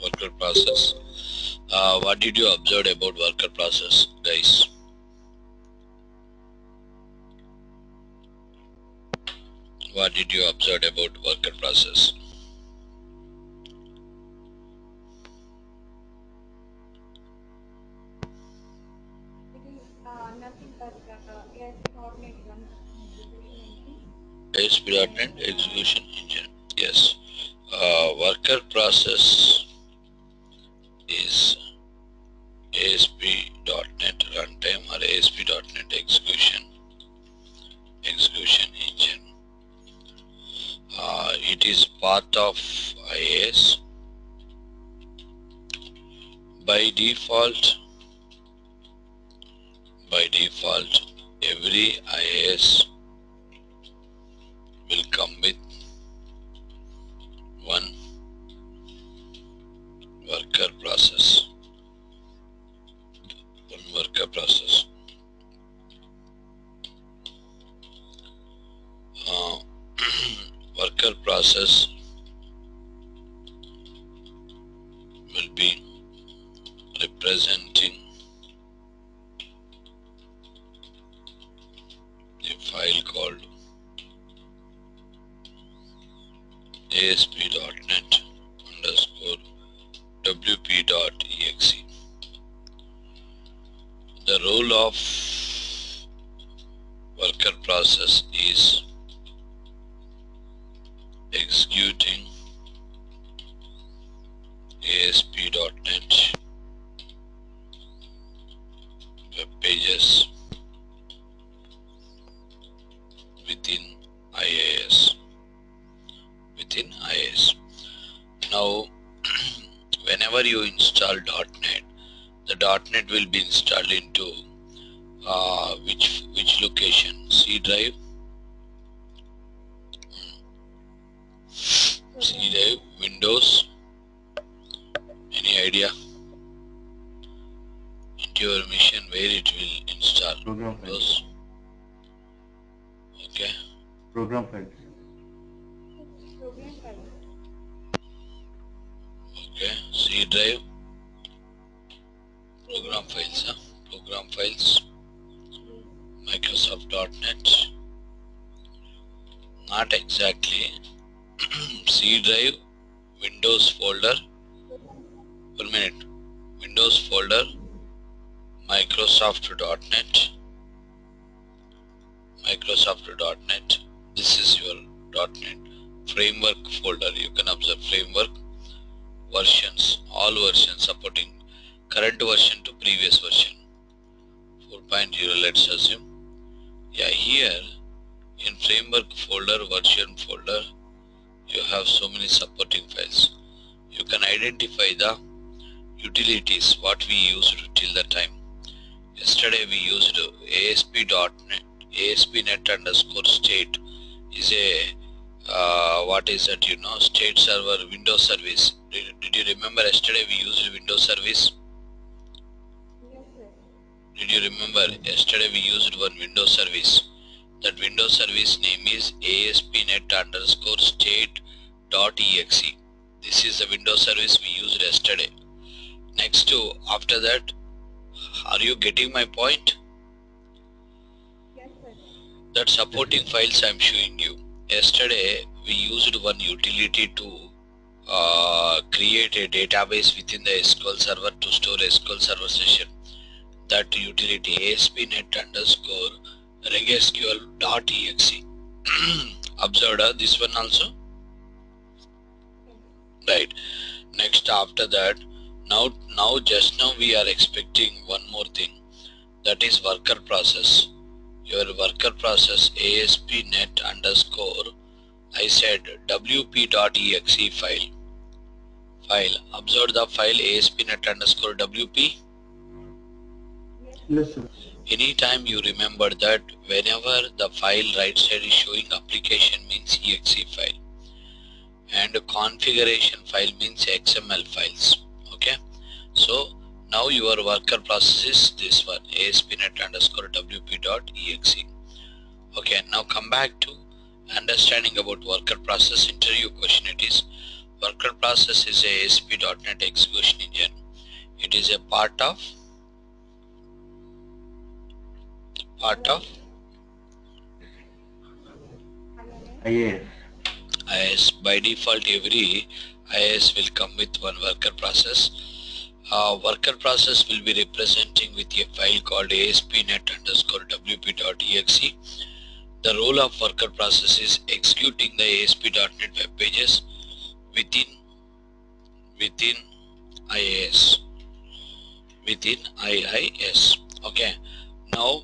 Worker process. What did you observe about worker process, guys? What did you observe about worker process? It is nothing but ASP coordinate one execution engine. ASP.NET execution engine. Yes. Worker process is ASP.NET runtime or ASP.NET execution engine. It is part of IAS. By default, every IAS will come with one worker process. Worker process will be representing a file called ASP.NET underscore WP.exe. The role of worker process is executing ASP.NET web pages within IAS. Now, whenever you install .NET, the .NET will be installed into which location? C drive, Windows. Any idea? Into your machine where it will install? Program Windows. files. Okay. Program files. It's program file. Okay. C drive. Program files. Program files. Yes. Microsoft.NET. Not exactly. C drive. Windows folder. 1 minute. Windows folder. Microsoft.NET. This is your .NET framework folder. You can observe framework versions, all versions supporting current version to previous version 4.0. let's assume. Yeah, here in framework folder, version folder, you have so many supporting files. You can identify the utilities what we used till the time. Yesterday we used ASP.NET, ASP.NET underscore state is a what is that, state server Windows service. Did you remember yesterday we used Windows service? Yes, sir. Did you remember yesterday we used one Windows service? That Windows service name is ASP.NET underscore state.exe. This is the Windows service we used yesterday. Next to after that, are you getting my point? Yes, sir. That supporting files I am showing you. Yesterday we used one utility to create a database within the SQL server to store SQL server session. That utility ASP.NET underscore regsql.exe. Observed this one also? Yes. Right. Next after that, now just now we are expecting one more thing. That is worker process. Your worker process ASP.NET underscore, I said wp.exe file. Observe the file ASP.NET underscore wp. Yes, sir. Yes, sir. Anytime you remember that whenever the file right side is showing application means exe file and configuration file means XML files. Okay. So now your worker process is this one ASP.NET underscore wp.exe. Okay. Now come back to understanding about worker process. Interview question it is. Worker process is a ASP.NET execution engine. It is a part of IIS. IIS. By default, every IIS will come with one worker process. Worker process will be representing with a file called ASP.NET_WP.exe. The role of worker process is executing the ASP.NET web pages within IIS. Okay. Now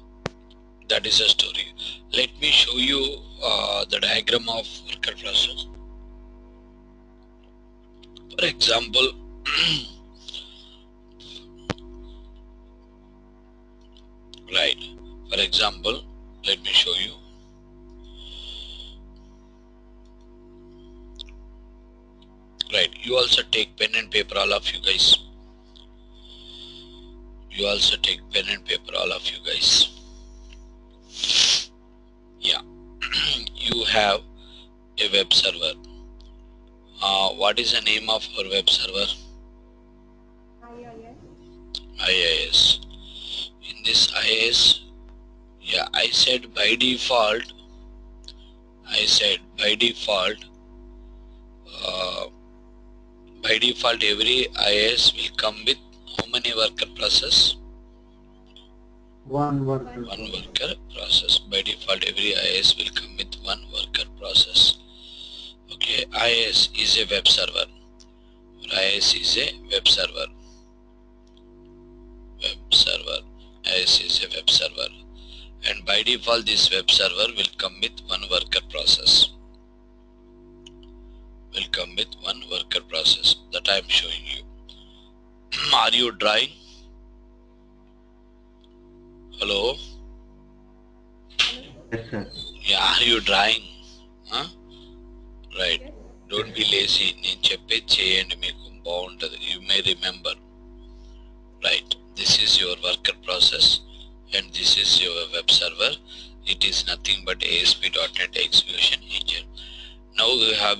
that is a story. Let me show you the diagram of worker process. For example, right. For example, let me show you. Right. You also take pen and paper, all of you guys. You also take pen and paper, all of you guys. Yeah. You have a web server. What is the name of our web server? IIS. IIS. In this IIS, yeah, I said by default, uh, every IIS will come with how many worker process? One One worker process. By default, every IIS will come with one worker process. Okay, IIS is a web server. IIS is a web server. IIS is a web server. And by default, this web server will come with one worker process. That I am showing you. Are you drawing? Hello? Hello, sir. Yes, sir. Yeah, are you drawing? Huh? Right. Yes. Don't be lazy. నేను చెప్పేది చేయండి మీకు బాగుంటది. You may remember. Right. This is your worker process and this is your web server. It is nothing but ASP.NET execution engine. Now you have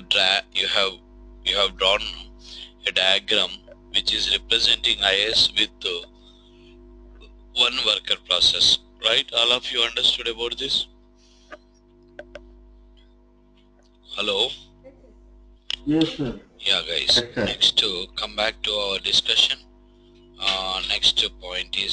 drawn a diagram which is representing IIS with one worker process. Right? All of you understood about this? Hello? Yes, sir. Yes, sir. Yeah, guys. Yes, sir. Next to come back to our discussion. Next point is